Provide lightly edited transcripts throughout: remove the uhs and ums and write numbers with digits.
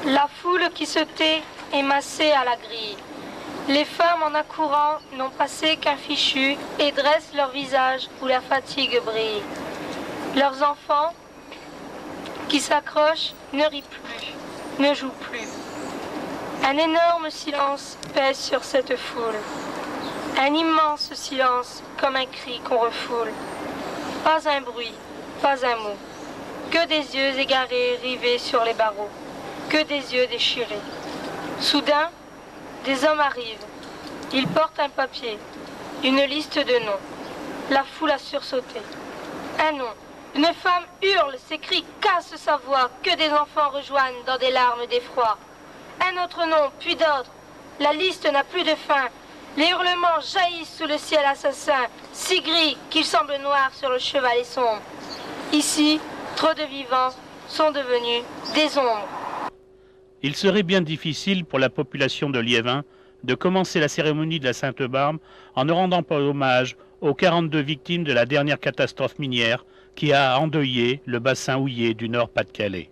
La foule qui se tait est massée à la grille. Les femmes en accourant n'ont passé qu'un fichu et dressent leur visage où la fatigue brille. Leurs enfants qui s'accrochent ne rient plus, ne jouent plus. Un énorme silence pèse sur cette foule. Un immense silence comme un cri qu'on refoule. Pas un bruit, pas un mot. Que des yeux égarés rivés sur les barreaux. Que des yeux déchirés. Soudain, des hommes arrivent. Ils portent un papier, une liste de noms. La foule a sursauté. Un nom. Une femme hurle, s'écrie, casse sa voix. Que des enfants rejoignent dans des larmes d'effroi. Un autre nom, puis d'autres. La liste n'a plus de fin. Les hurlements jaillissent sous le ciel assassin, si gris qu'il semble noir sur le chevalet sombre. Ici, trop de vivants sont devenus des ombres. Il serait bien difficile pour la population de Liévin de commencer la cérémonie de la Sainte-Barbe en ne rendant pas hommage aux 42 victimes de la dernière catastrophe minière qui a endeuillé le bassin houillé du Nord-Pas-de-Calais.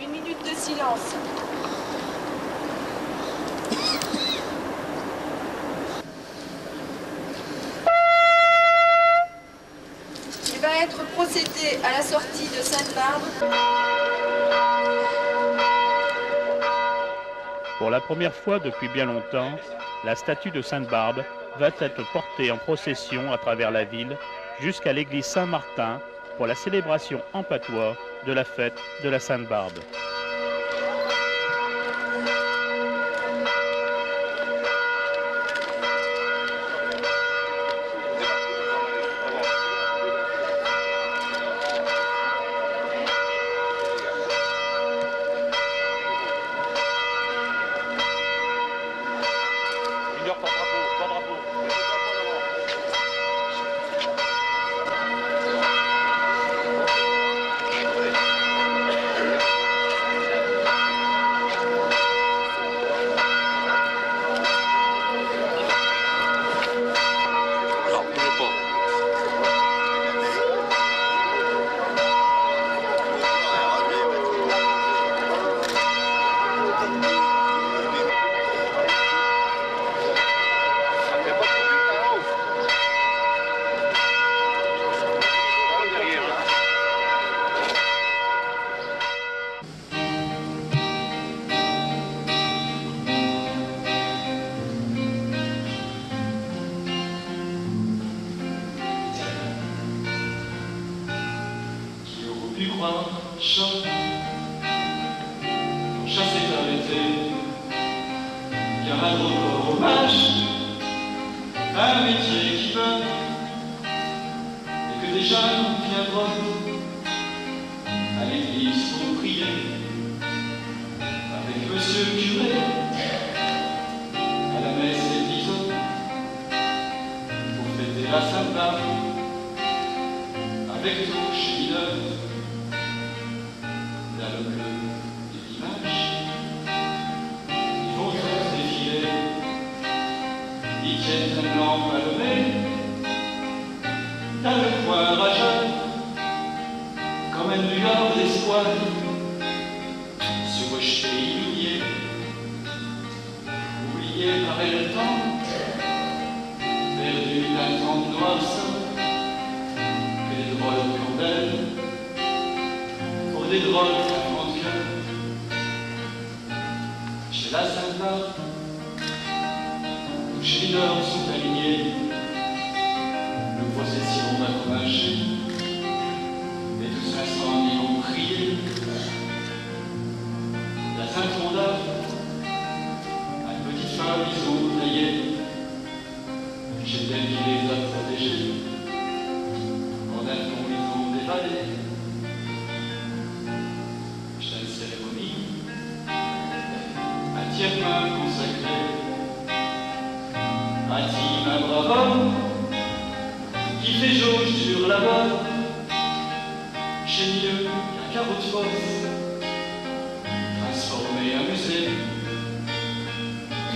Une minute de silence. Il va être procédé à la sortie de Sainte-Barbe. Pour la première fois depuis bien longtemps, la statue de Sainte-Barbe va être portée en procession à travers la ville jusqu'à l'église Saint-Martin pour la célébration en patois de la fête de la Sainte-Barbe.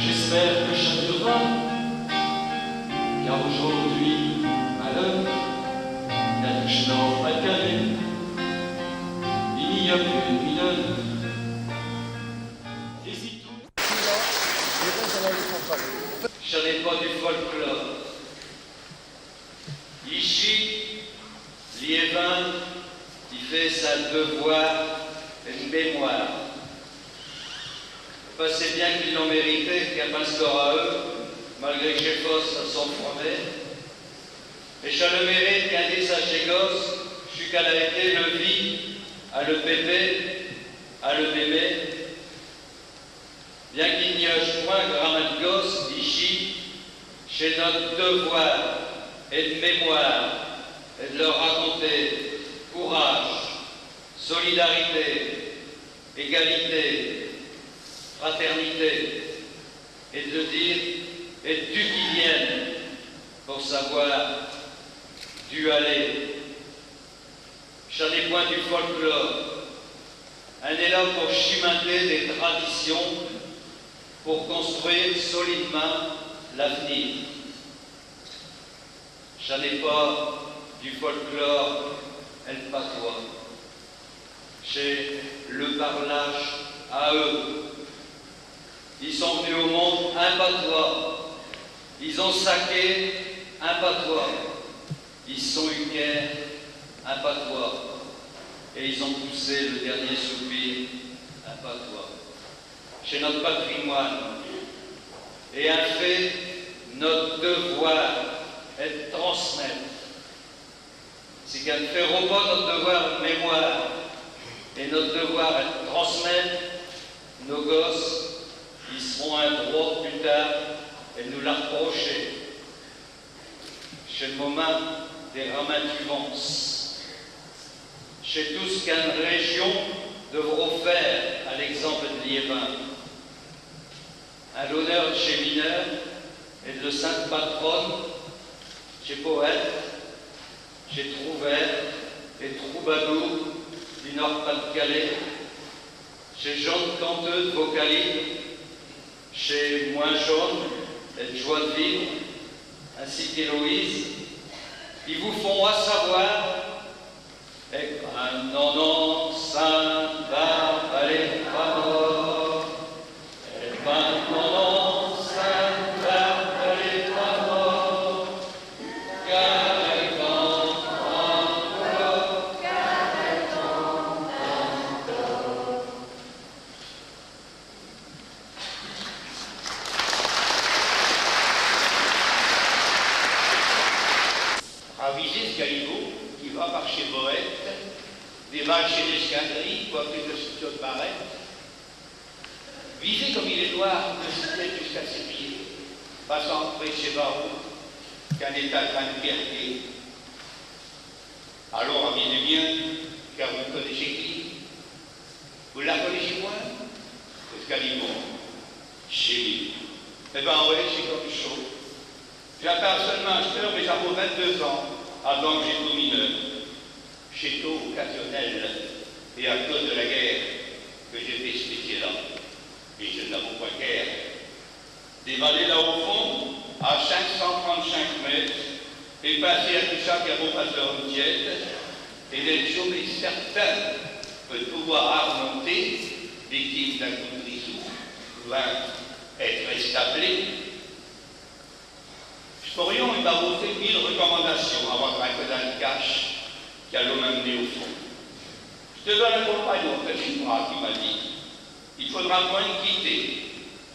J'espère que châtera, car aujourd'hui, malheur, la touche nord à Calais, il n'y a plus de mineur. Je n'ai pas du folklore. Ici, Liévin, qui fait sa devoir et une mémoire. C'est bien qu'ils l'ont mérité, qu'il y a un score à eux, malgré que j'ai fausse à son fondé. Et je le mérite qu'un dit ça chez gosse, je suis qu'à la été, le vie, à le bébé, à le bébé. Bien qu'il n'y ait point grand de gosse, ici, chez notre devoir et de mémoire, et de leur raconter courage, solidarité, égalité, fraternité, et de dire, et tu qui viennes, pour savoir d'où aller. J'en ai point du folklore, un élan pour chimenter des traditions, pour construire solidement l'avenir. J'en ai pas du folklore et le patois. J'ai le parlage à eux. Ils sont venus au monde un patois. Ils ont saqué un patois. Ils sont eu guerre un patois. Et ils ont poussé le dernier soupir un patois. Chez notre patrimoine. Et un fait, notre devoir est de transmettre. C'est qu'à faire au pas notre devoir de mémoire. Et notre devoir est de transmettre nos gosses. Ils seront un droit plus tard et nous la reprocher. Chez le moment des ramantuvances. Chez tout ce qu'une région devra faire à l'exemple de Liévin. À l'honneur de chez mineurs et de sainte patronne, chez poète, chez trouvère et troubadour du Nord-Pas-de-Calais, chez Jean de Canteux de Vaucaline, chez Moins Jaune et de Joie de Vivre, ainsi qu'Héloïse, ils vous font à savoir et quand non, sainte barbe, allez, pas mort, et quand non, sainte barbe, allez, pas mort, car elle compte encore, car elle compte encore. Avisez ce Galibot qui va par chez Boët, démarre chez l'escadrille, coiffé de structure de barrette. Visez comme il est noir de ses têtes jusqu'à ses pieds, passant près de chez Barreau, qu'un état de fierté. Alors avisez bien, car vous connaissez qui? Vous la connaissez moins? Escalibon, chez lui. Eh bien, oui, c'est comme chaud. J'appelle seulement acheteur, mais ça vaut 22 ans, avant que j'ai tout mineur. Chez taux occasionnel, et à cause de la guerre, que j'ai fait ce métier-là. Et je n'avoue pas guère. Des vallées là au fond, à 535 mètres, et passer à tout ça qui a beau passer en tiède, et d'être chaud et certain de pouvoir remonter, victime d'un coup de grisou, loin être establé. Sporion, il m'a voté 1000 recommandations avant de rentrer dans le cash qui allait m'amener au fond. Je te donne un compagnon, petit bras, qui m'a dit il faudra point le quitter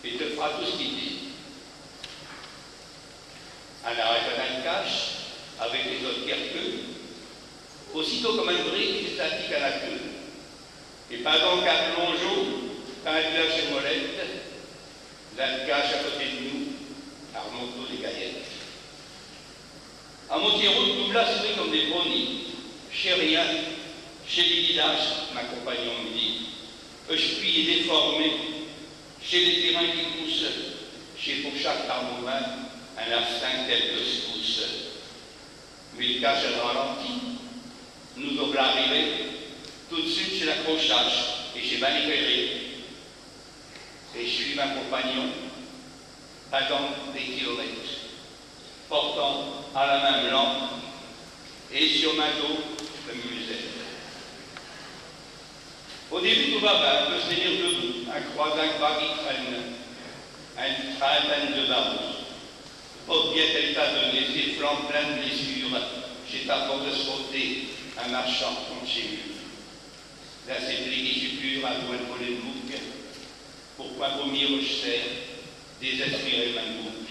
et te fera tout ce qu'il dit. Un arrêt dans le cash avec les autres querqueux, aussitôt comme un brick qui statique à la queue. Et pendant qu'un plongeon, quand elle vient chez Molette, dans le cash à côté de nous, à remonter des gaillettes. À Montier-Route, nous blaserons comme des brownies. Chez rien, chez les villages, ma compagnon me dit, je suis déformé, chez les terrains qui poussent, chez pour chaque arme humain, un instinct tel que se pousse. Mais le cache elle ralentit, nous devons arriver, tout de suite chez l'accrochage et chez Manicéré. Et je suis ma compagnon, passant des kilomètres, portant à la main blanc et sur ma dos le musette. Au début, tout va bien, peut se tenir debout, un croisant bas qui traîne, une trentaine de barous. Pauvre bien elle t'a donné ses flancs pleins de blessures, j'ai à force de sauter, un marchand contre chez lui. Là, c'est pli qui suppure à loin pour les boucs, pourquoi vomir je sais, désespéré ma bouc.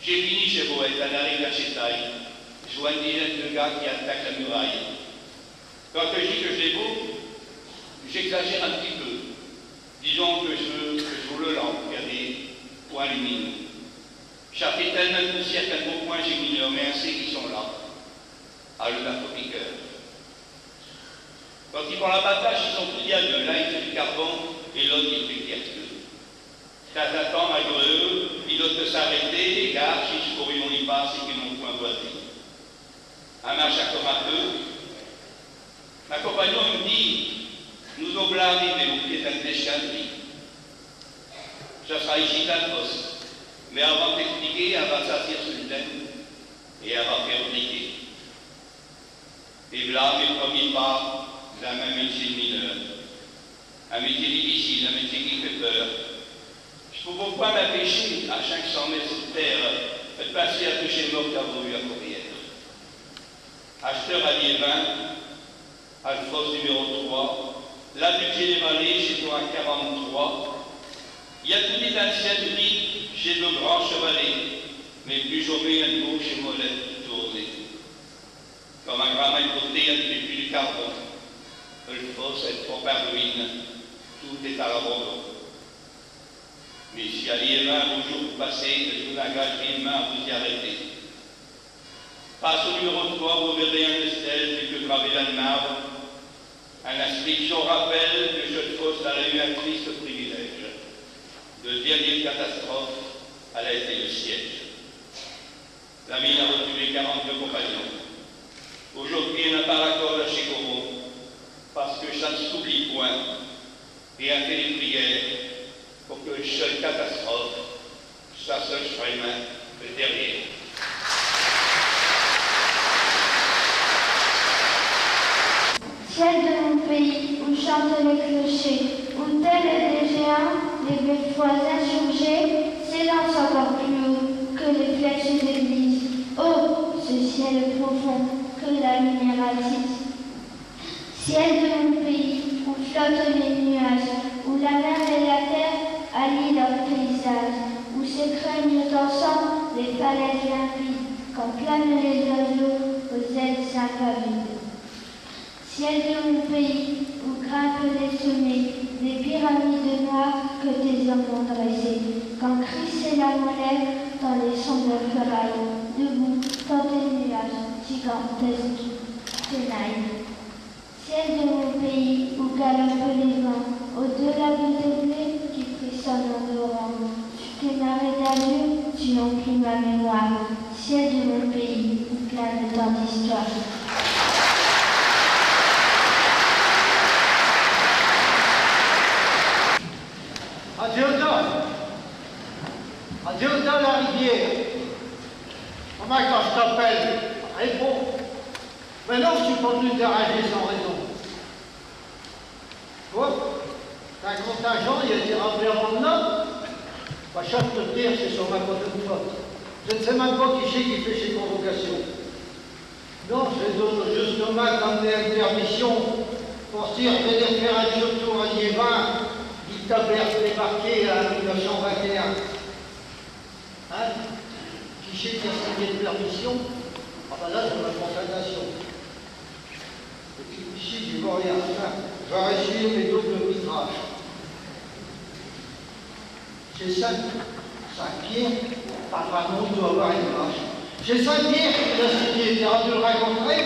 J'ai fini chez Boët, à l'arrivée à Chétaille, je vois une dizaine de gars qui attaquent la muraille. Quand je dis que je les beau, j'exagère un petit peu. Disons que je joue le lent, il y a des points lumineux. Ça fait tellement de poussière qu'à beau point j'ai mis mais assez qui sont là. Ah, le bateau-piqueur. Quand ils font l'abattage, ils sont tous à deux. L'un il fait du carbone et l'autre il fait pierre-feu. T'attends malgré eux, puis l'autre peut s'arrêter, les gars, jusqu'au rayon y passe et qu'ils n'ont point voisin. Un machin comme un peu. Ma compagnon me dit, nous avons arrivé au pied d'un escalier. Ça sera ici la poste. Mais avant d'expliquer, elle va s'asseoir sur le thème et elle va faire briquer. Et là, mes premiers pas d'un même métier mineur. Un métier difficile, un métier qui fait peur. Je ne peux pas m'empêcher, à 500 mètres de terre, de passer à toucher mort à voulu à Corrières. Acheteur à Liévin, à la fosse numéro 3, là du Généralé, chez toi à 43. Il y a tout des anciennes vies chez de grands chevalets, mais plus jamais un mot chez Molette qui tournait. Comme un grand côté, il ne fait plus du carbone. Le fosse est trop en ruine, tout est à l'abandon. Mais si à Liévin, au jour passé, je vous engage une main à vous y arrêter. Passe au numéro 3, vous verrez un estel plus que gravé dans le marbre. Une inscription rappelle que cette fosse a eu un triste privilège. De dernière catastrophe, elle a été le siège. La mine a retué 42 compagnons. Aujourd'hui, elle n'a pas l'accord de chez Corot, parce que ça ne s'oublie point, et a fait des prières pour que une seule catastrophe, sa seule chemin, le derrière. Ciel de mon pays, où chantent les clochers, où tels des géants, les beffrois insurgés, s'élancent encore plus haut que les flèches d'église. Oh, ce ciel profond que la lumière attise. Ciel de mon pays, où flottent les nuages, où la mer et la terre allient leurs paysages, où s'étreignent ensemble les falaises limpides, quand planent les oiseaux aux ailes impavides. Ciel de mon pays, où grimpent les sommets, des pyramides noires que tes hommes ont dressées, quand crissent la monnaie dans les sombres ferrailles, debout dans tes nuages gigantesques tenailles. Ciel de mon pays, où galopent les vents, au-delà de tes blés qui frissonnent en dorant, sur tes marées d'azur, tu emplis ma mémoire. Ciel de mon pays, où plein de tant d'histoires. Adjudant la rivière. Comment quand je t'appelle, réponds. Maintenant, je suis pas venu déranger sans raison. Toi, t'as un contingent, il a été rappelé avant de là. Ma chef de dire, c'est sur ma faute de faute. Je ne sais même pas qui fait ses convocations. Non, je donne justement d'emmener une permission pour dire de venir faire un tour à Liévin. Il t'avait débarqué en 1921. Hein? Qui sait qui a signé de permission? Ah ben là, c'est ma constatation. Et puis ici, je ne vois rien. Je vais réussir mes doubles mitrages. J'ai 5 pieds, pas vraiment, il doit avoir une vache. J'ai 5 pieds qui l'a signé, tu as dû le rencontrer.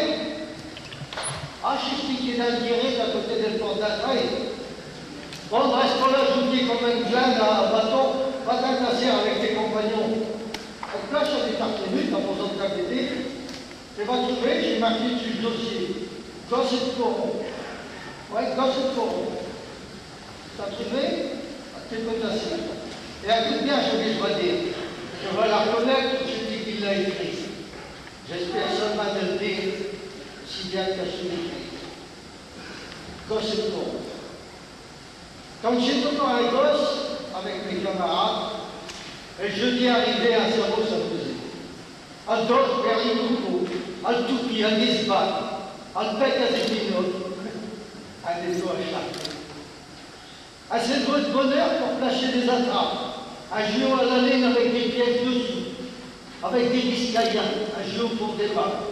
Ah, je suis qui est dans le direct à côté del port d'Atraille. Bon, reste pas là, je vous dis comme un glane à bâton, va t'intasser avec tes compagnons. Donc là, sur des tarténues, t'as besoin de t'appeler. Tu vas trouver, j'ai marqué dessus le dossier. Gosse de coron. Ouais, gosse de coron. T'as trouvé? T'es potassé. Et écoute bien ce que je vais dire. Je vais la reconnaître, je dis qu'il l'a écrit. J'espère seulement de le dire si bien qu'elle se l'écrit. Gosse et con. Quand j'étais encore un gosse, avec mes camarades, et je dis arrivé à zéro, ça faisait. À d'autres, vers les coupeaux, à Toupi, à Nisbat, à Pec à Zépinot, à des doigts à chaque. À cette voie de bonheur pour placer des attrapes, à jouer à la ligne avec des pièces dessous, avec des biscayens, à jouer pour des balles,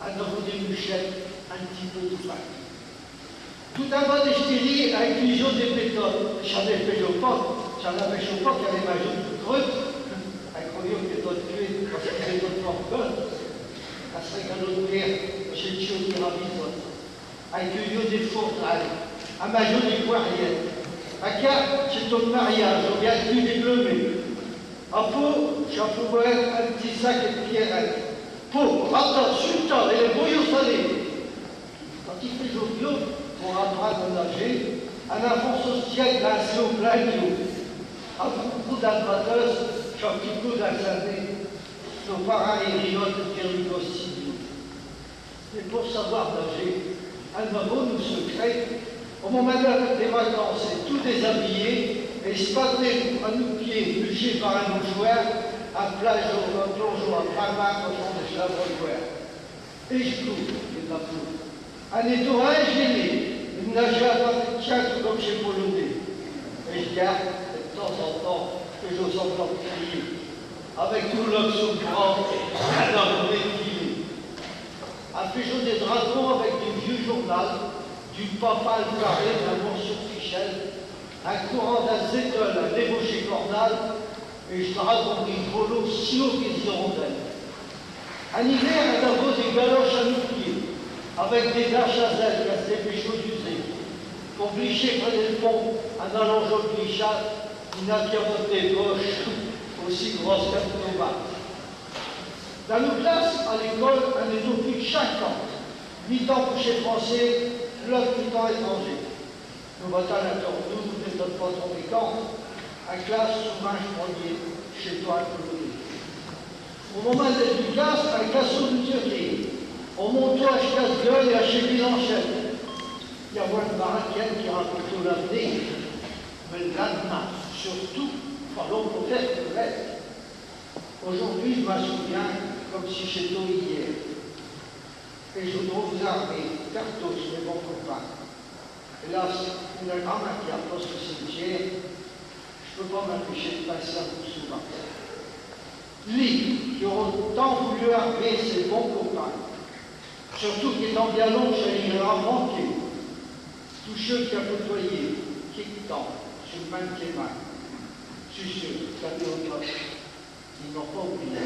à nouveau des mouchettes, un petit peu de fac. Tout un bas d'estérie avec l'usure des pétoles. J'en ai fait au poc, j'en avais chaud poc, il y avait ma joue toute creuse, avec un lieu qui est d'autres tués, parce qu'il y avait d'autres morts. À ce cadeau de pierre, j'ai le chiot qui ravisote, avec le lieu des fourdrailles, à ma jolie poirière. À carte, c'est ton mariage, on vient plus diplômé. À peau, j'en pouvais un petit sac et de pierrettes. Peau, raton, sultan et les bouillons salés. Quand il fait jour pour apprendre à nager, un enfant social glacé au plein d'eau. À beaucoup d'albateuses, j'en petit coup d'acclamé. Nos parents et riotes de Pierre-Luc-Ostilio. Et pour savoir nager, un nouveau nous secret. Au moment des vacances, et tout déshabillé, et spadré à nos pieds, bûché par un mouchoir, à plage au plongeon à Pramar au fond de Chavrelouer. Et je cours, et la peau. Un étoile gêné, une nageait à partir de tchâtre comme chez Polonais. Et je garde, de temps en temps, que j'ose encore crier, avec tout l'homme sous le grand, un homme défilé. A fait chaud des dragons avec du vieux journal, du papa le carré, d'un bon sur Fichel, un courant d'un zétol, un débauché cornal, et je dragon des polo si haut qu'ils hirondelles. Un hiver, un tableau des galoches à nos pieds, avec des daches à zèle, à des péchos d'usée. Pour blicher près des ponts, un allongeau de glissade, une apiamote des gauches, aussi grosse qu'un tomate. Dans nos classes, à l'école, un édo plus de 50, mi-temps couché français, l'autre mi-temps étranger. Nous votons la tournure de notre patron des camps, à classe souvent premier, chez toi à Colonie. Au moment d'être du classe, à classe au Turquie, on monte à Casse-Gueule et à chez Bilanchette. Il y a moins de baraquette qui raconte l'avenir, mais le lendemain, surtout, fallait pour faire de l'être. Aujourd'hui, je m'en souviens comme si j'étais hier. Et je voudrais vous armer, cartos, mes bons copains. Hélas, une grande matière poste au cimetière, je ne peux pas m'empêcher de passer un coup souvent. Lui, qui auront tant voulu armer ses bons copains, surtout qu'étant bien long, j'allais leur manquer. Tous ceux qui ont côtoyé, qui temps, sur le même témoin, je suis sûr qu'à d'autres, ils n'ont pas oublié.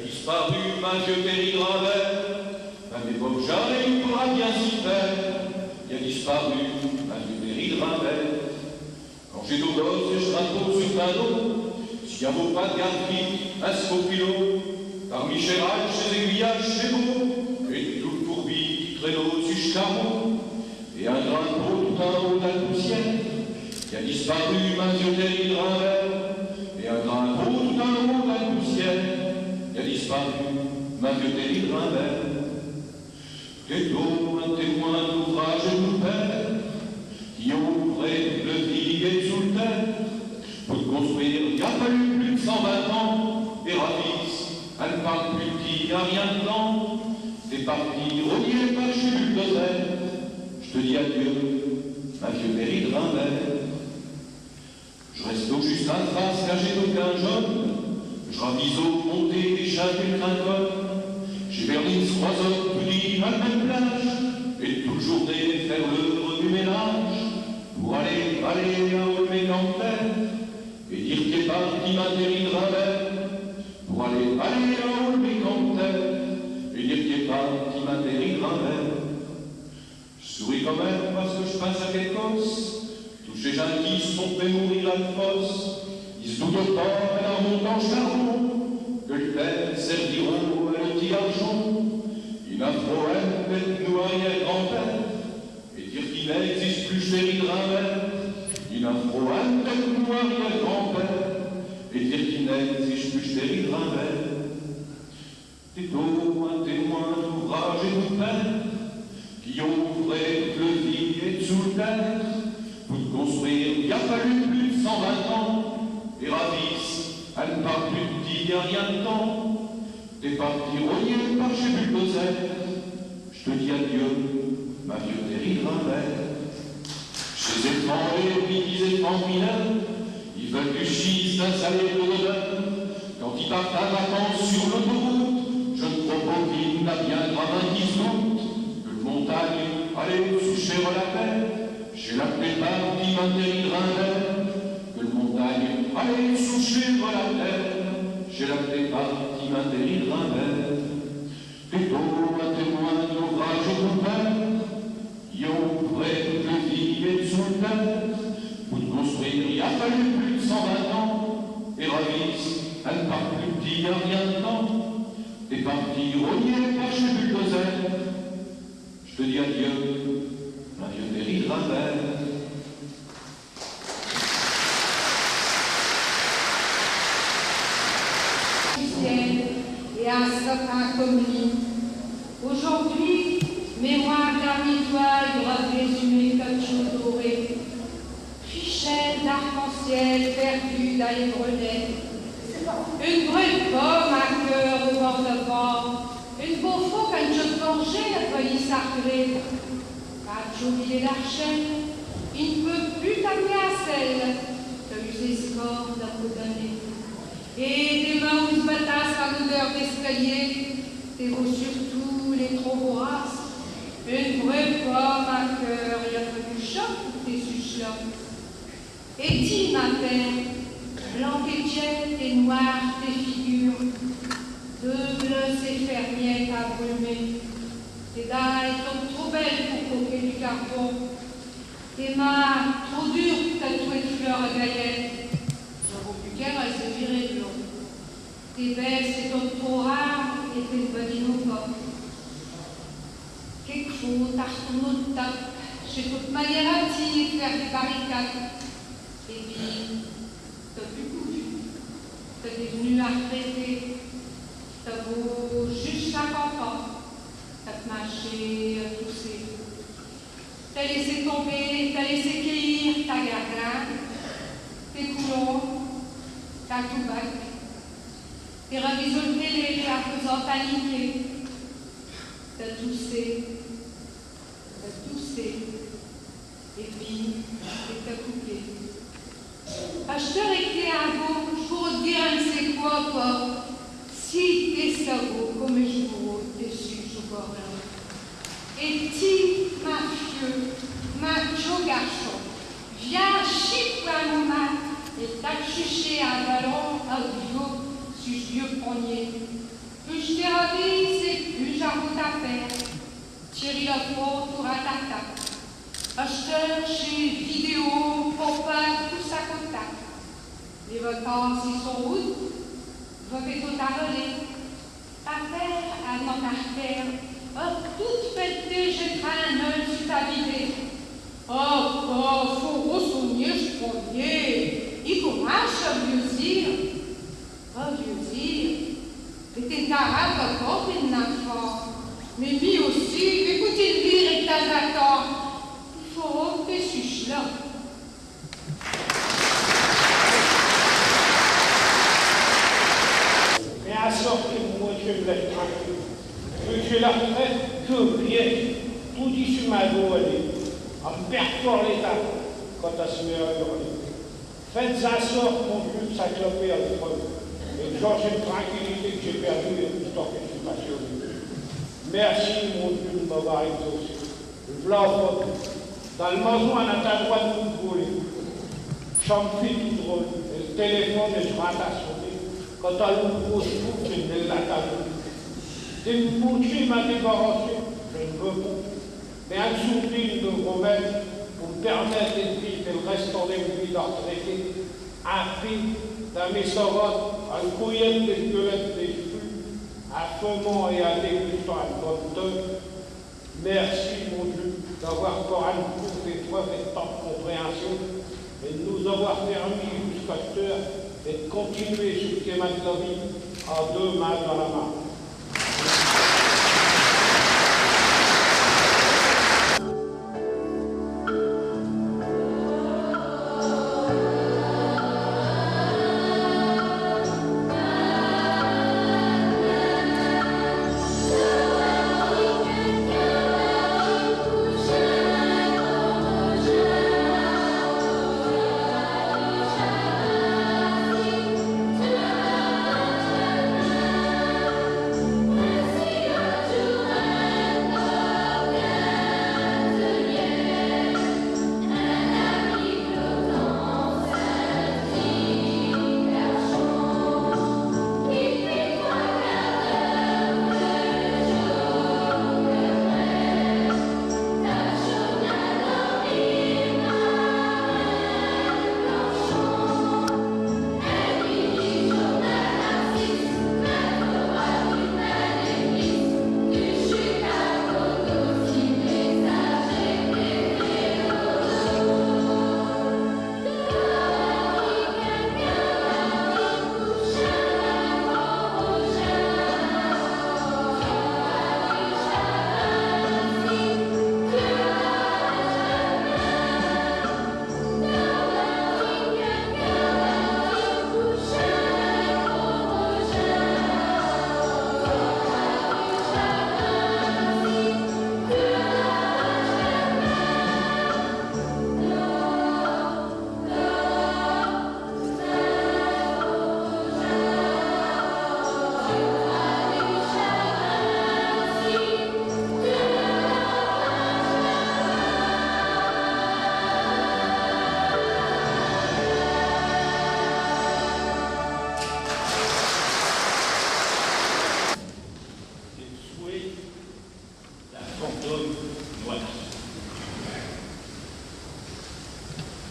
disparu, ma vieux Péry Gravelle, à l'époque jamais il pourra bien s'y faire. Il a disparu, ma vieux Péry Gravelle. Quand j'ai au gosse et je rateau sur panneau, s'il y a vos pas de garde-fille, un scopilo, parmi Chéral, chez Aiguillage, chez vous, et tout le tourbi qui traîneau dessus carreau, et un drapeau tout en haut d'un poussière, qui a disparu, ma vieux Péry Gravelle, et un drapeau tout en haut d'un poussière, qui a disparu, ma vieux Péry Gravelle. T'es d'eau, un témoin d'ouvrage et de père, qui ouvrait le viguier sous le terre. Pour te construire, il a fallu plus de 120 ans, et Ravis, elle parle plus petit, y'a rien dedans. T'es parti, relié par chez Bulldozer, je te dis adieu, ma vieux Péry Gravelle. Je reste au juste en face, cagé d'aucun jaune, je ravise au monté des chats d'une trinquonne. J'ai Berlin, Roisot, Pudy, à la même plage, et toute journée faire le remue-ménage, pour aller à Olmé-Cantel, et dire qu'est parti ma Péry Gravelle, pour aller à Olmé-Cantel, et dire qu'est parti ma Péry Gravelle. Je souris quand même parce que je passe à Quécosse, tous ces gens qui se sont fait mourir à la fosse, ils se doutent au port et en montant charbon, que le père serviront à le petit garçon, une afro-haine bête nous arrière-grand-père, et dire qu'il n'existe plus Péry Gravelle, une afro-haine bête nous arrière-grand-père, et dire qu'il n'existe plus Péry Gravelle. T'es d'eau, un témoin d'ouvrage et de père, qui ouvrait le vide et sous le terre, pour te construire, il a fallu plus de 120 ans, et Ravis, elle ne parle plus de petit, y'a rien de temps. T'es parti rogné par chez Bulldozer, je te dis adieu, ma vieux Péry Gravelle. Chez étrangers, puis étrangers mineurs, ils veulent du schiste installé de l'odeur. Quand ils partent à vacances sur l'autoroute, je ne crois pas qu'il n'a bien grave un 10 août, que le montagne allait soucher la terre, chez la plupart qui m'a Péry Gravelle, que le montagne allait soucher la terre, chez la plupart qui m'a Péry Gravelle. T'es d'eau, un témoin d'ouvrage et de père, qui ouvrait toute le vide et sous le terre, pour te construire, il a fallu plus de 120 ans, et Ravis, elle part plus petit, y'a rien de temps. T'es parti rogné par chez Bulldozer, je te dis adieu, ma vieux Péry Gravelle. Et un sapin comme lui. Aujourd'hui, mémoire d'un étoile gravée sur mes cachots dorés, fichette d'arc-en-ciel perdue dans les brelets, une brune pomme à cœur au bord de bord, une beau faux qu'un jeu de danger a failli s'arrêter. Quand j'oublie l'archelle, il ne peut plus taper à celle que usé score d'un peu d'année. Et des mains où se batassent à l'odeur d'escalier, t'es beau surtout les trop voraces, une vraie pomme à cœur, il a fallu choc pour tes suches-là. Et dis, ma père, blanc et jet et noir tes figures, deux bleus et fermiers à brumer, tes dalles sont trop belles pour croquer du carbone, tes mains trop dures pour tatouer de fleurs à gaillettes. Elle se virait de l'eau. Tes belles, c'est trop rare et tes badines au corps. Quelque chose, t'as retourné de tape, j'ai toute manière à tirer, faire des barricades. Et puis, t'as plus cousu, t'es devenu à retraiter, t'as beau juste 50 ans, t'as te mâché, à tousser. T'as laissé tomber, t'as laissé cueillir ta gargane, tes coulons, ta toubac, t'es ravisolté les faisant paniquer, t'as toussé, et puis t'as coupé. Ah, je te réclais un mot pour te dire un ne sais quoi, pas, si t'es cerveau comme je vous dessus, je vois là. Et ti, ma fieu, ma jo garçon, viens chiffre un moment, et t'as chuché un ballon à bio sur vieux poignet. Plus je t'ai envie, c'est plus j'en veux ta faire. Thierry Lefort, tour à ta table. Acheteur chez vidéo, pop-up, tout ça contact. Les vacances, ils sont routes, va faire tout à relais. Affaire à notre artère, toute pétée, je crains un œil sur ta vidée. Faut ressonner, je premier. Il commence à vieux dire. Vieux dire. C'était un arabe encore, une enfant. Mais lui aussi, écoutez le lire et t'as d'accord. Il faut que tu suches là. Mais à sortir, moi, je me laisse tranquille. Je la retraite, que bien. Tout dit sur ma dos, à me perdre l'état quand elle se met à hurler. Faites ça sorte, mon Dieu, ça clopait à l'épreuve. Et genre, j'ai une tranquillité que j'ai perdue et tout le temps que je suis passionné. Merci, mon Dieu, de m'avoir exaucé. Je l'envoie. Dans le maison, on a ta droite de vous voler. Ça me fait tout drôle. Et le téléphone, et je rentre à sonner. Quand elle ouvre, je trouve que c'est une table. C'est une boucherie m'a débarrassé. Je ne veux pas. Mais un sourire de remettre pour me permettre de vivre et le restant de vie d'entraîner un prix d'un messorot, un couillette des squelettes des fruits, un fumant et un dégustant à bonne. Merci, mon Dieu, d'avoir encore un cours d'épreuve et de tant de compréhension et de nous avoir permis jusqu'à cette heure et de continuer ce chemin de la vie à deux mains dans la main.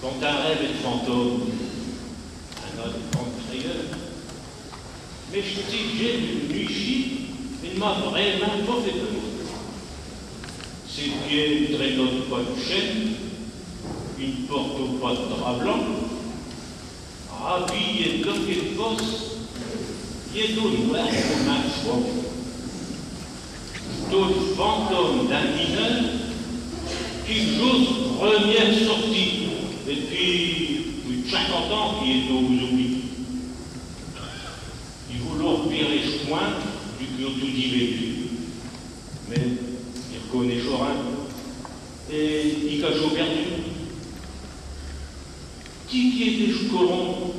Quand un rêve est fantôme, un autre entrayeur, mais je te dis que j'ai une nuit, il m'a vraiment pas fait peur. Ses pieds ne traînent pas de chaîne, une porte au pas de drap blanc, habillé de loquet de bosse, pieds d'eau noire comme un choix. D'autres fantômes d'un mineur qui joue première sortie. Et puis, plus de 50 ans qui est aux oubliés. Il voulait virer ce coin du tout vécu. Mais il reconnaît Chorin et il cache au perdu. Tiquier des chocorons,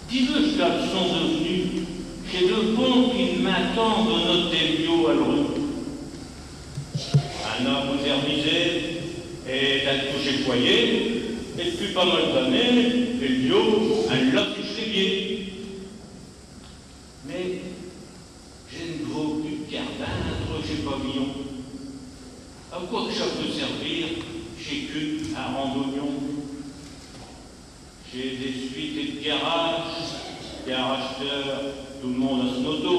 dis-le jusqu'à le son devenu, chez le pont qui m'attend de notre début à l'eau. Un homme modernisé et d'un touché foyer. Et depuis pas mal d'années, et bio, un lot de sévier. Mais je ne Cardintre chez Pavillon. À quoi que ça peut servir, chez Cute, un randonnion. J'ai des suites et de garage, et un racheteur, tout le monde a son auto.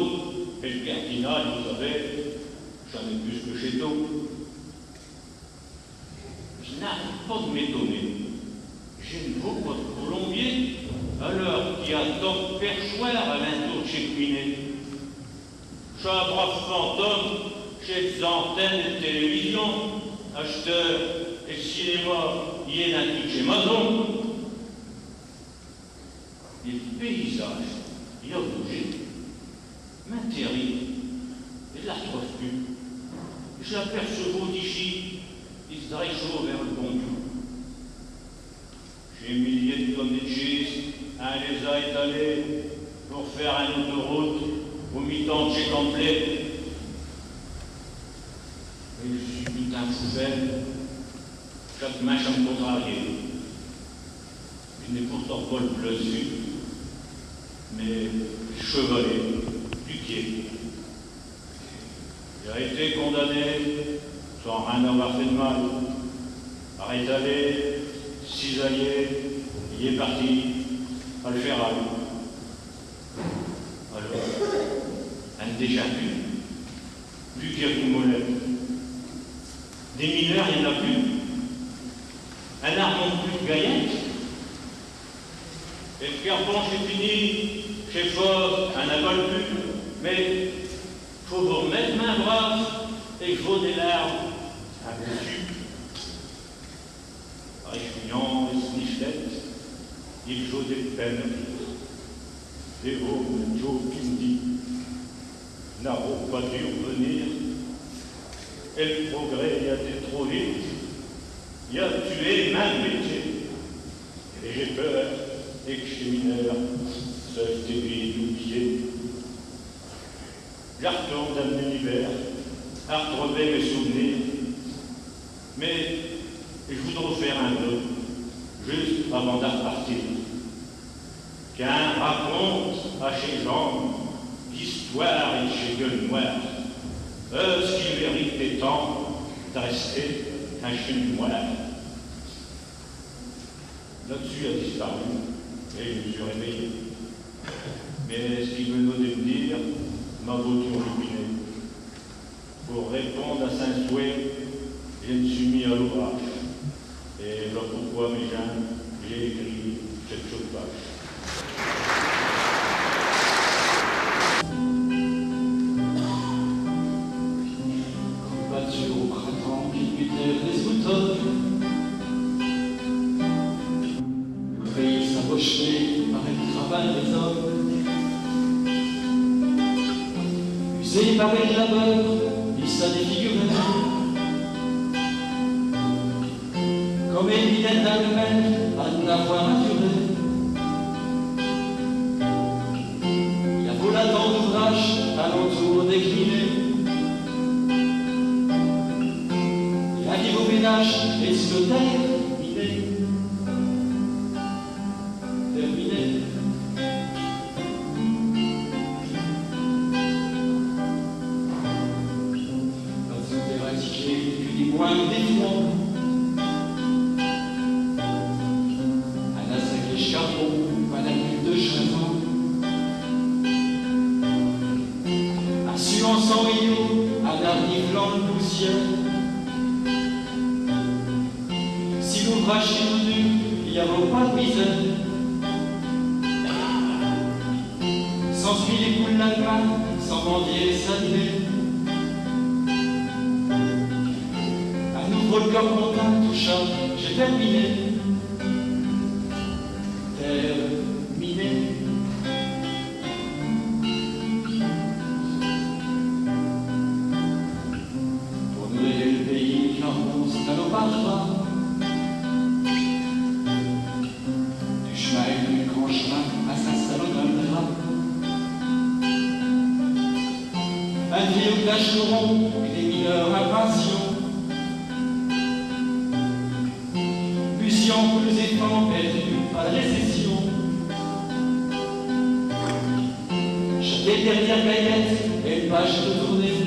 Et le cardinal, vous savez, j'en ai plus que chez Tau. Je n'arrive pas de m'étonner. J'ai une beau pas de colombier, alors qu'il y a tant de perchoirs à l'entour de chez Quinet. Je suis un brave fantôme, j'ai des antennes et de télévision, acheteur et cinéma, il y en a tout chez Mazon. Et le paysage, il a bougé, m'intéresse, et de la retrouve plus. J'aperçois d'ici, il se réchauffe vers le bon Dieu. J'ai milliers de tonnes de cheese, un les a étalés pour faire une autoroute au mi-temps de chez complet. Et je suis putain poubelle, chaque main à me contrarier. Je n'ai pourtant pas le bleu sud, mais chevalet du pied. Il a été condamné sans rien avoir fait de mal, à rétaler, cisailler, il est parti à le faire à lui. Alors, un déjà vu, plus qu'il y a qu'une molette. Des mineurs, il n'y en a plus. Un arme plus de gaillettes. Et le carbon, c'est fini. Chez Fort, un avale plus. Mais faut vous remettre main brave et il faut des larmes. Un dessus. Réchouillant et snifflette, il joue des peines. Des hauts Joe qui me dit n'a pas dû revenir. Et le progrès y a été trop vite. Il a tué ma métier. Et j'ai peur, et que chez mineurs, seul tes vies d'oublier. Je retourne d'un univers, à retrouver mes souvenirs. Mais je voudrais faire un peu, juste avant de repartir. Qu'un raconte à chez Jean d'histoire et chez gueule noire. Ce qu'il mérite des temps de rester un chien noir. Là-dessus a disparu et je me suis réveillé. Mais ce qu'il venait de me dire m'a beau turlupiné. Pour répondre à Saint-Souhait, je me suis mis à l'ouvrage. Et voilà pourquoi, mes gens, j'ai écrit cette chose page. Au printemps qui mutait les automnes, le pays s'abochait par le travail des hommes. Usé par les labeurs, il s'en défigurait comme évident d'elle-même à n'avoir maturé. Il y a beau la tant d'ouvrages alentour déclinés. Au ménage et sur le terminé. Quand vous éradiquez depuis les moindres défauts, un assac charbon, pas la nuit de château. Un suant sans rayon, un arrivant de poussière. L'ouvrage chez nous, il n'y a pas de misère. Sans suivre les poules l'Allemagne, sans mendier les salés. Un nouveau le corps montant, tout chat, j'ai terminé. Terminé. Pour nous aider le pays, j'en pense à nos parents. Un vieux cacheron et des mineurs impatients. Puissions plus étant perdus à la récession. Chaque dernière gaillette est une page de tournée.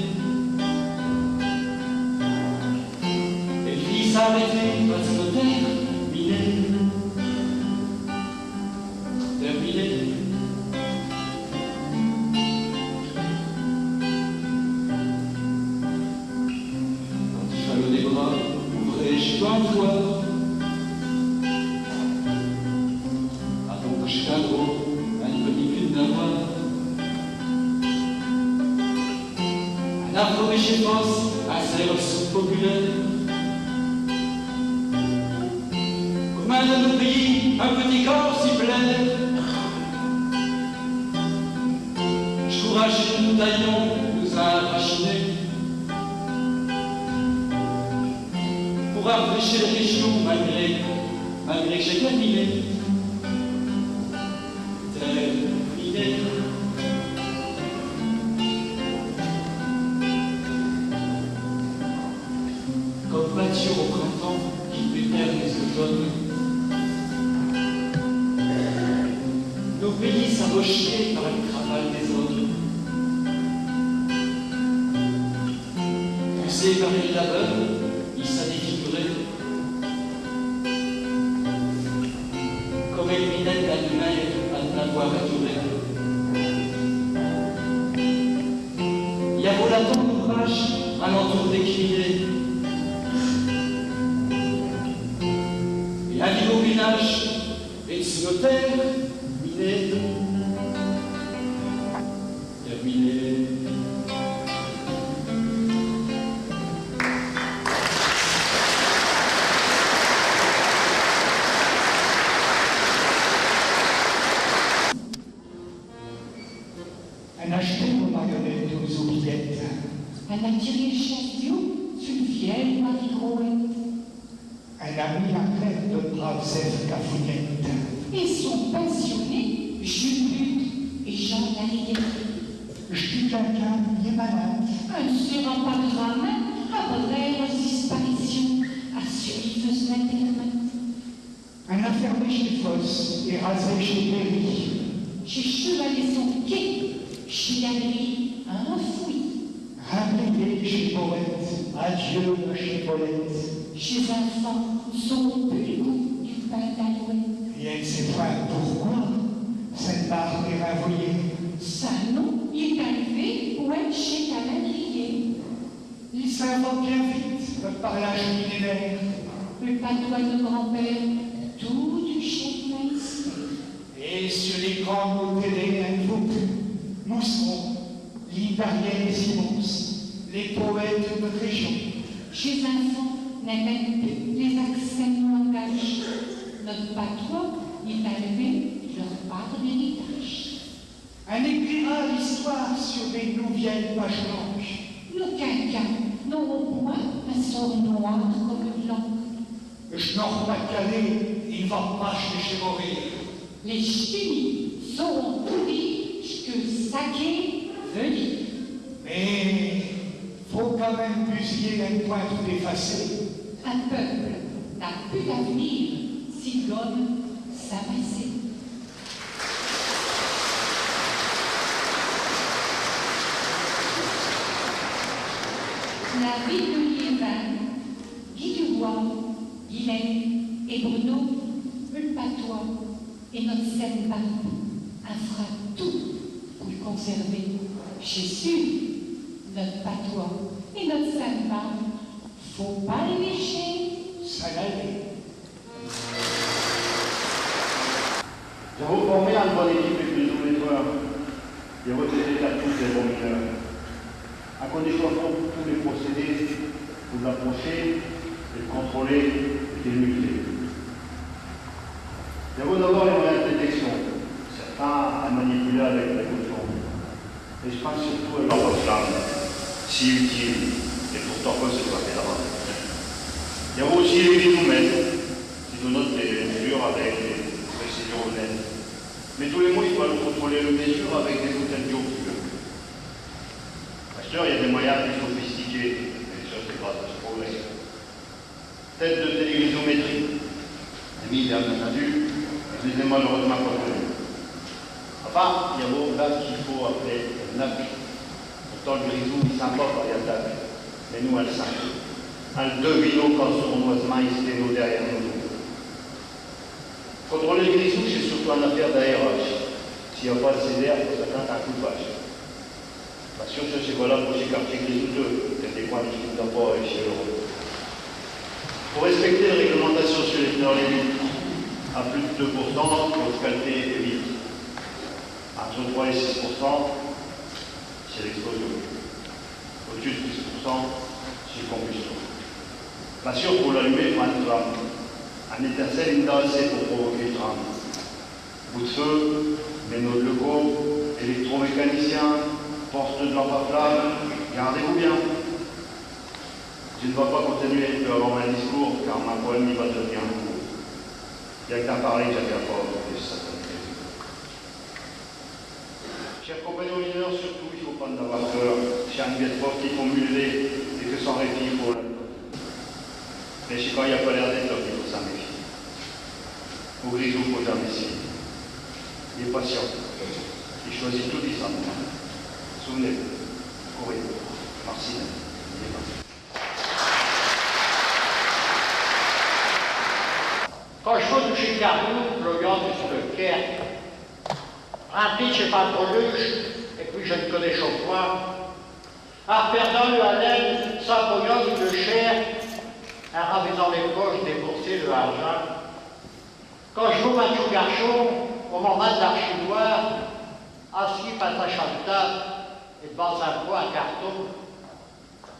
s'arrêter face aux terres minées. Terminé. Antifalo des bras, ouvrez chez toi une fois. À ton cadeau, un pellicule d'avoir. Un arbre chez Fosse, à ses ressources populaires. Comme un de nos pays, un petit corps s'y plaît. Courage et nous taillons, nous a machinés pour rafraîchir les genoux malgré que j'ai terminé. Terminé. Comme pâture au printemps qui prépare les automnes, nos pays s'abochés par une cravale des autres. Poussé par les labeurs, il s'est défiguré. Comme une minette d'allumette à ne l'avoir adoré. Il y a beau la d'ouvrage à l'entour décliné. Et un vivre au village, et sous nos terres, minées. Terminé. Un acheté aux marionnettes aux oubliettes. Un attiré chasio sur une vieille Marie-Grouette. Un ami athlète de braves elfes cafounettes. Et son passionné, Jules Luc et Jean Larrière. Je dis quelqu'un qui est malade. Un sérapagramme, après disparition, à survivreuse maternelle. Un enfermé chez Fosse et rasé chez Berry. Chez Chevalet son quai, chez Galerie, un fouille. Rabelais chez Poète, adieu chez Paulette. Chez enfant, son plus le goût du pain d'alouette. Et elle sait pas pourquoi cette barre est ravouillée. Ça non, il est arrivé, ouais, chez Calendrier. Il s'invente bien vite le parlage millénaire. Le patois de grand-père, tout du chef maïs. Et sur les grands mots télé, Mousseron, Livarienne et Simons, les poètes de notre région. Chez enfants, n'aiment plus les accents de langage. Notre patois, il a levé leur part d'héritage. Un écrira l'histoire sur des nouvelles pages blanches. Nos quinquins n'auront point un sort noir comme blanc. Je n'en pas calé, il va pas chez mourir. Les chimies sauront tout dire que saquer veut dire. Mais faut quand même fusiller une pointe effacée. Un peuple n'a plus d'avenir s'il donne sa passée. La ville de Liévin, Guy Dubois, Guylaine et Bruno, le patois et notre scène barbe, on fera tout pour le conserver. Jésus, notre patois et notre scène barbe, faut pas le lécher. Ça l'allait. Nous avons formé une bonne équipe de kilométreurs et retraité à tous les bons mineurs. À condition de tous les procédés pour l'approcher, et le contrôler et le museler. Nous avons d'abord les moyens de détection, certains à manipuler avec la caution. Et je pense surtout à leur flamme, si utile et pourtant pas se doit faire. Il y a aussi les vidomètres, qui nous notent les mesures avec des précisions honnêtes. Mais tous les mois, il faut contrôler les mesures avec des hôtels biopures. Il y a des moyens plus sophistiqués, et ça c'est grâce à ce progrès. Tête de télévisiométrie, mis bien entendu, je les ai malheureusement pas connus. Enfin, il y a beau là qu'il faut appeler NAC. Pourtant le grisou, il ne sent pas par Yatak, mais nous, elle sent. un devino quand sournoisement isteno derrière nous. Contrôler les grisous, c'est surtout une affaire d'aérage. S'il n'y a pas de CDR, il faut s'attendre à un coup de vache. Bien sûr, ça c'est valable pour ces quartiers grisoteux, peut-être des coins de discute d'emploi et chez l'Europe. Pour respecter la réglementation sur les teneurs limites, à plus de 2%, votre qualité est vite. Entre 3 et 6%, c'est l'explosion. Au-dessus de 10%, c'est combustion. Bien sûr, pour l'allumer, il faut un drame. Un étincelle, une assez pour provoquer le drame. Bout de feu, ménos de locaux, électromécaniciens, porte de lampe à flamme, gardez-vous bien. Je ne vais pas continuer de avoir un discours, car ma poème va devenir un cours. Il n'y a qu'à parler que j'avais pas et ça me plaît. Chers compagnons mineurs, surtout, il ne faut pas en avoir peur. J'ai un biais de profs qui font museler et que sans répit, il faut la. Mais je sais quand il n'y a pas l'air d'être là, il faut s'en méfier. Au grisou, il faut jamais essayer. Il est patient. Il choisit tout différemment. Souvenez-vous, courez, Marcine, il est parti. Quand je vais toucher Carnot, le gars sur le Kerk, rempli de chez Patroluche, et puis je ne connais chaque fois, en perdant le haleine, sans pognon sur le cher, en ravisant les poches, débourser le argent. Quand je vois Mathieu Garchon, au moment de l'archivoire, assis patache à la table, et devant un poids à carton,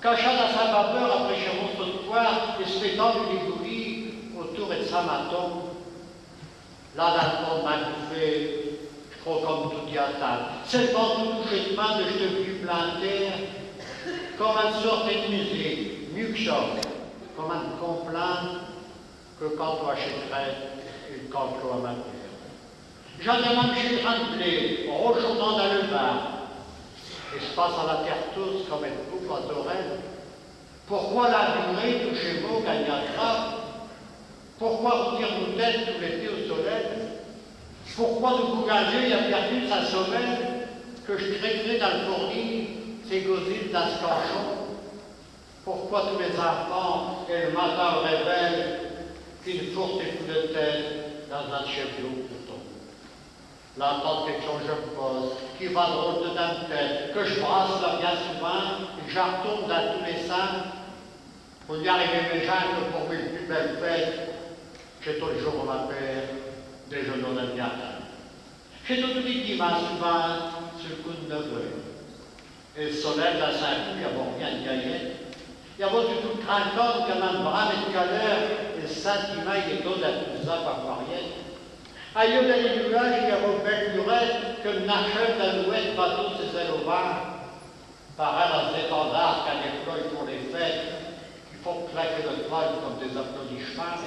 cachant dans sa vapeur après chez mon trottoir, et se mettant du ligouris autour de sa maton. Là, dans le fond de ma bouffée, je crois comme tout y attend. C'est le vent tout touché de main de je te plus planter, comme une sorte de musique, mieux que ça, comme un complaint que quand tu achèterais une canclo à ma terre. J'en ai même chez le grain de blé, rechaudant dans le bar. Et se passe à la terre tous comme une coupe à Torel. Pourquoi la durée touchez vous gagne un grave? Pourquoi vous dire vos têtes tout l'été au soleil? Pourquoi de Bouganger il a perdu sa sommeil? Que je crée dans le fourni, ces gosiles dans ce cachon? Pourquoi tous les enfants, et le matin au réveil, qu'une forte et coup de tête dans un chef d'eau bouton? Là, tant de questions je me pose, qui va drôle de dame tête, que je brasse là bien souvent, et que je retourne dans tous les seins, pour y arriver mes gens que pour mes plus belles fêtes, j'ai tout le jour ma père, déjeunons dans le gardin. J'ai tout dit dimanche souvent, sur le coup de 9 heures. Et le soleil dans Saint-Cloud, il n'y a rien de gaillette. Il y a tout le craquant comme un bras de caleur, et le sentiment, il est tout à tout ça par variette. Ailleurs dans les nuages, il y a vos belles lurettes, que le nacheur d'alouette bateau ses ailes au vent. Pareil à cet étendard qu'à des flots pour les fêtes, qui font claquer le trône comme des applaudissements.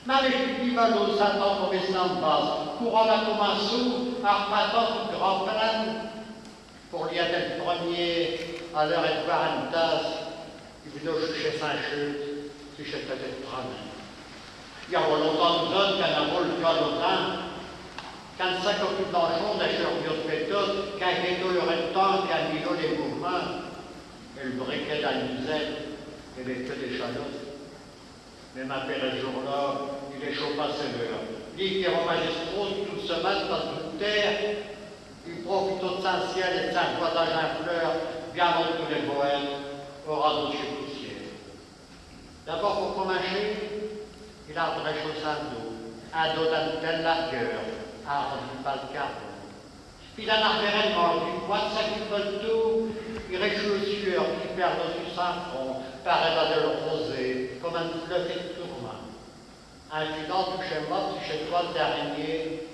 Mais avec du vivalo, Satan pour rester en base, courant la comme un sou, arpatant tout grand plan, pour l'y être le premier, à l'heure et de voir une tasse, il veut chez Saint-Chute, si je peut être premier. Il y a longtemps de zone qu'un avou le cœur d'autant, quand ça occupe d'enchon, d'ailleurs mieux de méthode, qu'un ghetto le rectangle, qu'un milieu les mouvements, et le briquet dans la musette, et les queues des chalotes. Mais ma père, le jour-là, il est chaud passé l'heure. Lui qui est au magistrat, toute semaine, dans toute terre, il profite de son ciel et de sa voisage en fleurs, bien avant tous les poètes, au radeau de chez Poussière. D'abord, pour commencer, il a un chaud sans dos, un dos d'une telle largeur, rendu par le carbone. Puis il en a réellement une boîte, ça qui vole tout, il réchaud aux sueurs qui perd au-dessus sans front, pareil à de le rosé, comme un fleuve de tourment. Un filant du schéma, du chez toi d'araignée,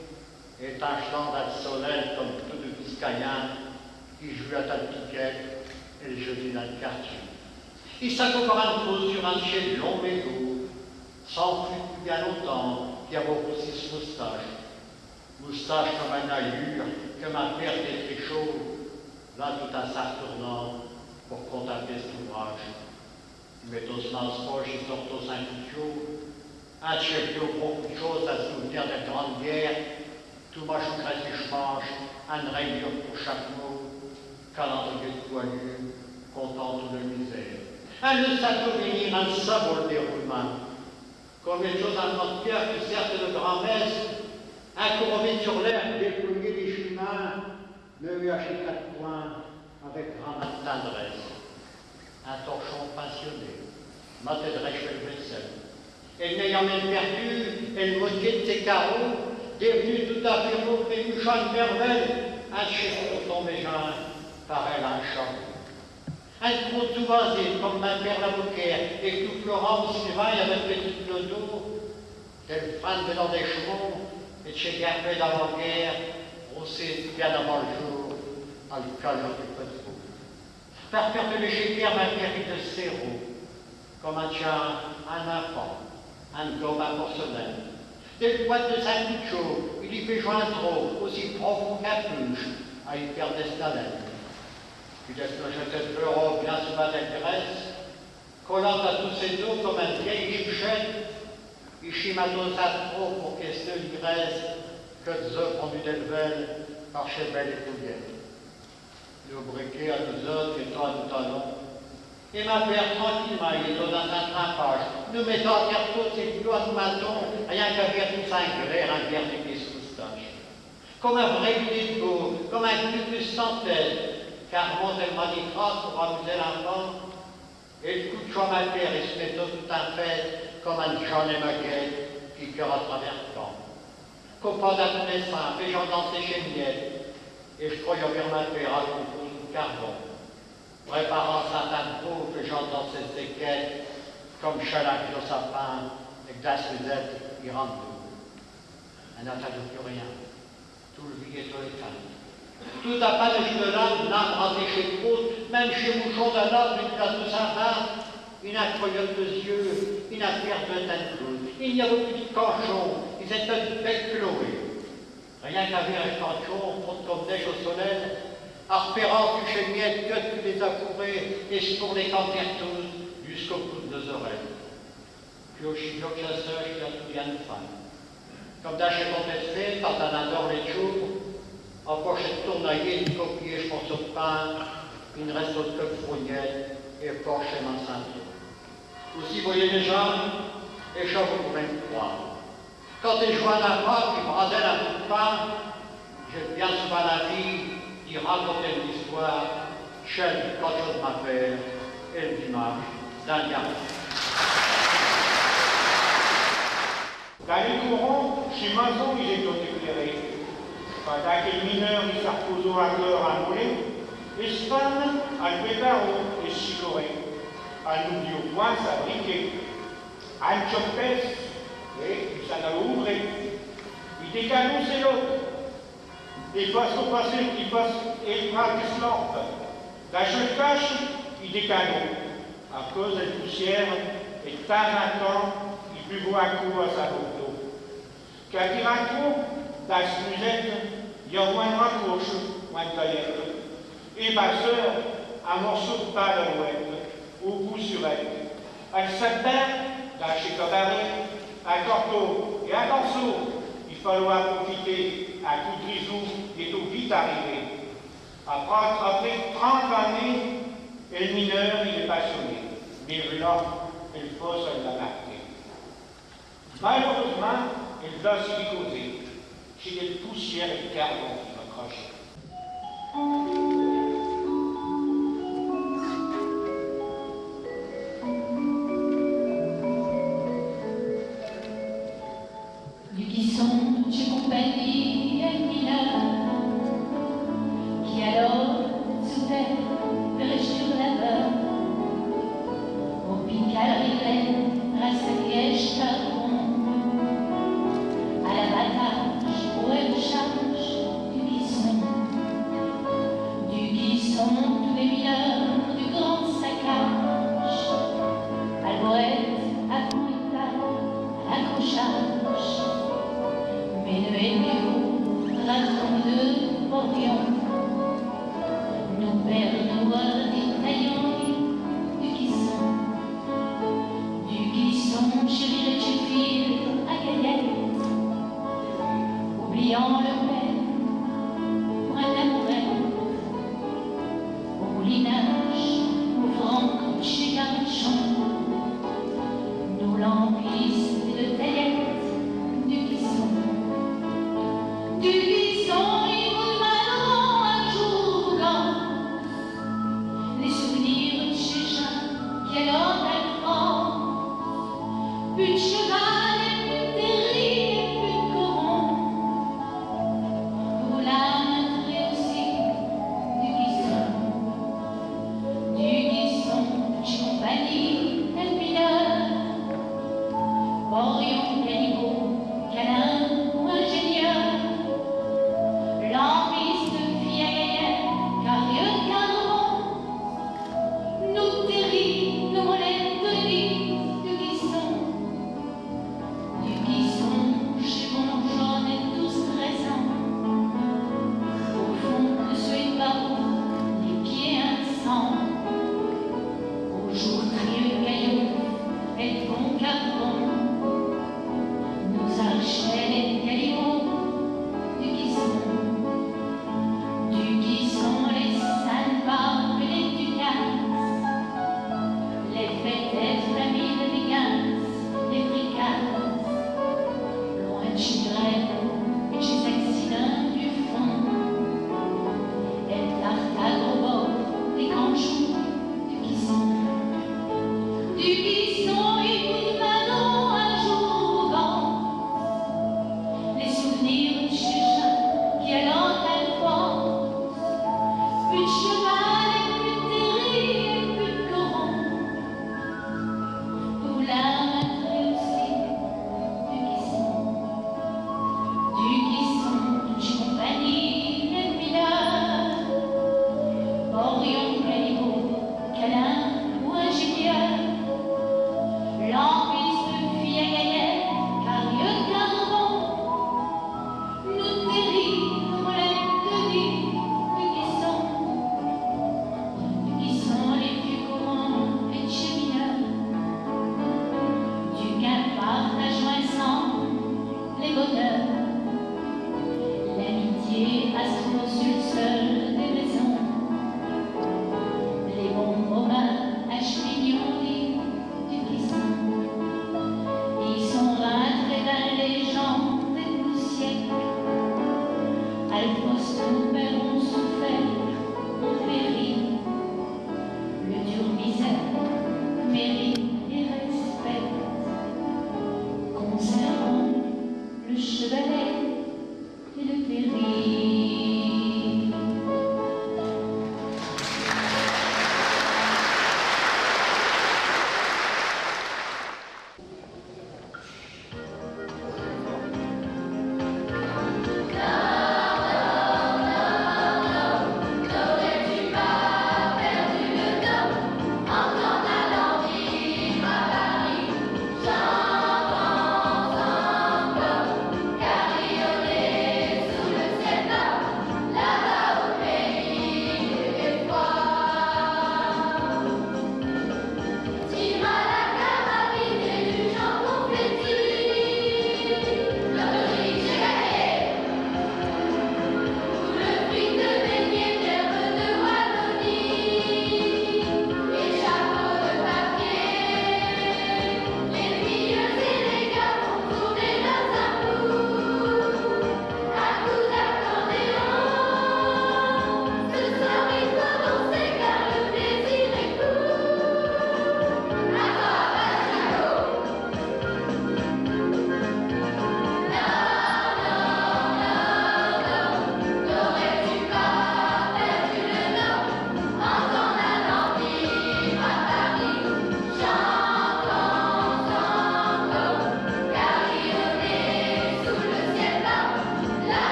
étincelant dans le soleil comme tout de Biscayen, qui joue à ta piquette et le jeudi dans le quartier. Il s'accombre un trou sur un chien long mais lourd, sans plus depuis bien longtemps, qui a beaucoup six moustaches. Moustache comme un allure, que ma perte est très chaud, là tout en s'artournant pour contempler cet ouvrage. Il met au sens poche, il sort au Saint-Couture, un chef de beaucoup de choses à se souvenir de grandes guerres, tout mâche au crèche manche, un rayure pour chaque mot, calendrier de poilu, content de misère. Le souvenir, un sabot le déroulement. Comme une chose en notre cœur qui sert de grand-messe, un couronné sur l'air, dépouiller les chemins, me lui acheter 4 points avec grande tendresse. Un torchon passionné, m'atteindrait chez le vaisselle. Et n'ayant même perdu, et le moitié de ses carreaux, devenu tout à fait beau, péluchant de merveille, un chiffre pour tomber joint, pareil à un champ. Un trou tout vasé, comme ma père la Beaucaire, et tout Florent au cinéma, il y avait petit clodo, tel Franz dans des chevaux, et de chez Gervais d'avant-guerre, brossé bien avant le jour, à le calme du pétrole. Par peur de l'échiquière, ma périt de sérou, comme un chien, un enfant, un gomme à porcelaine. Des boîtes de 5 coups de chaud, il y fait joindre trop, aussi profond qu'un puche, à y perdre des stalènes. Puis laisse le jeter de l'euro bien sous ma Grèce, collant à tous ses dos comme un vieil chichette, il chimatos à trop pour qu'elle se l'igresse, que de œufs pendus d'Elvel par chez Belle et Pouliette. Le briquet à nous autres et toi à nous talons. Et ma père tranquillement, il est dans un trempage, nous mettons à terre toutes ses doigts de maton, rien qu'à faire tout singulaire, un verre de pisse moustache. Comme un vrai guido, comme un clubus sans tête, car mon elle m'a dit phrase pour amuser l'enfant, et le coup de choix ma père, il se met tout un fait, comme un Jean et Maguette qui cœur à travers le temps. Copain d'adolescent, et j'en dansais chez Miette, et je croyais vers ma père à l'eau de carbone. Préparant Saint-Anne pauvre, et j'en dansais ses quêtes, comme Chalac au sapin, et glace Suzette, il rentre tout. Elle n'attend plus rien. Tout le vie est tout éteint. Tout à pas de jus de l'âme, l'arbre rasé chez Proust, même chez Mouchon d'un arbre, une place de Saint-Marc, une incroyable de yeux, une affaire de Tancloud. Il n'y a plus de canchon, ils étaient de belles Chloé. Rien qu'à ver un canchon, fond comme neige au soleil, à repérant plus chez Miette que tu les as fourrés, et se pour les cantères tous, jusqu'au bout de nos oreilles. Puis au chignon chasseur, il y a tout bien de fin. Comme d'achet contesté, quand on adore les choux, en pochette tournaillée, une coquille, je pense au pain, une reste de coque frougnette, et Porsche et Monsanto. Aussi, voyez les gens, et je vous pouvez me croire. Quand ils jouent à la voix, qui brasait un bout de pain, j'ai bien souvent la vie d'y raconter une histoire, celle quand chose ma père, et le dimanche, d'un gamin. Dans les courants, chez Mazon, ils étaient éclairés. Pendant que les mineurs, ils s'arposent à cœur à mouler, les femmes, à le pétaro et chicoré, à nous dire au point s'abriquer, à une chopesse, et puis ça n'a ouvré. Il décanons, c'est l'autre. Et parce qu'on passait, il passe, et il pratique l'ordre. La je cache, il décanons. À cause de la poussière, et de temps en temps, il buvait un coup à sa photo. Quand il raconte, dans ce musette, il y a moins de raccroche, moins de galette. Et ma sœur, un morceau de pain d'alouette, au goût sur elle. Elle s'attend, dans chez Cabaret, un corteau et un morceau. Il falloir profiter, un coup de grisou est tout vite arrivé. Après 30 années, et le mineur, il est passionné. Mais là, il faut se la marquer. Malheureusement, il doit silicoser. Chez les poussières et le carbone qui m'accrochent. Du Guisson, j'ai compagnie un mineur qui alors sous terre ferait sur la beurre au Picard-Rivet, à sa liège tardon, à la batage où elle charge du Guisson, tous les mineurs du grand saccage, alborette, à pointage, accrochage. Mais le hélios, raton de Orion, nous perdons des taillons du Guisson, chérie, je file à Gaillette, oubliant le père, pour un amourette, au moulinage, au franc, chez Garnichon.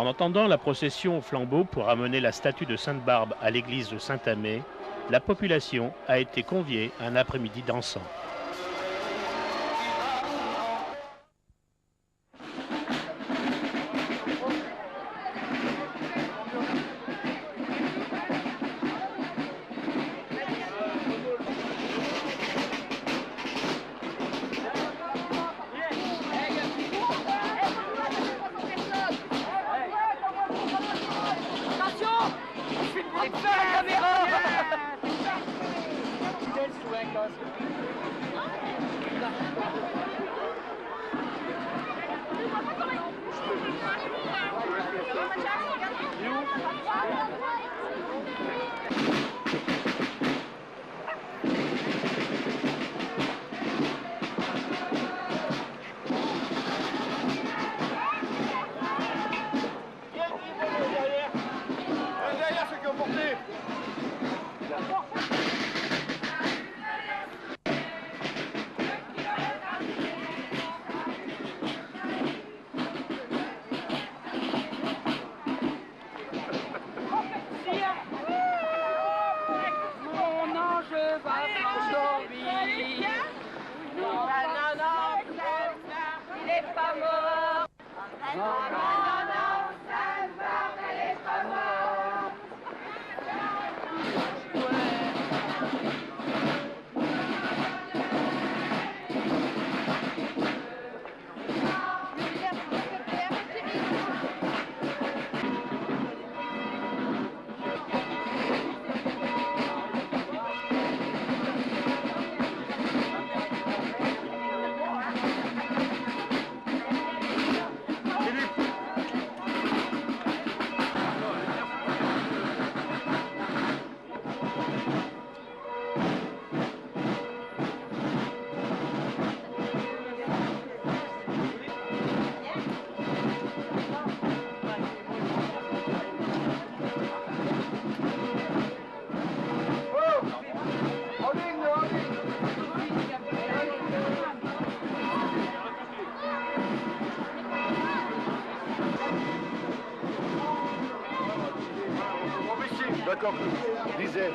En attendant la procession au flambeau pour amener la statue de Sainte-Barbe à l'église de Saint-Amé, la population a été conviée à un après-midi dansant. D'accord, disait.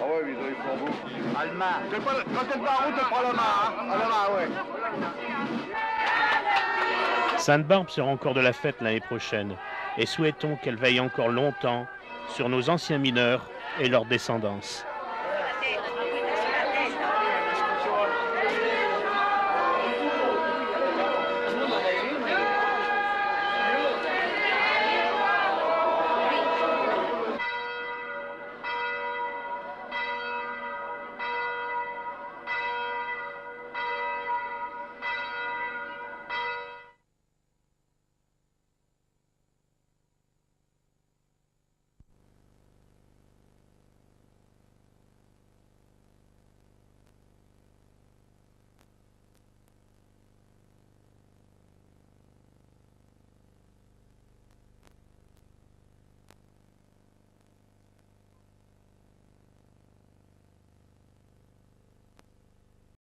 Ah ouais, ils ont les flambeaux. Allemand. Quand t'es pas en route, tu prends la main, hein. À la main, ouais. Sainte-Barbe sera encore de la fête l'année prochaine et souhaitons qu'elle veille encore longtemps sur nos anciens mineurs et leur descendance.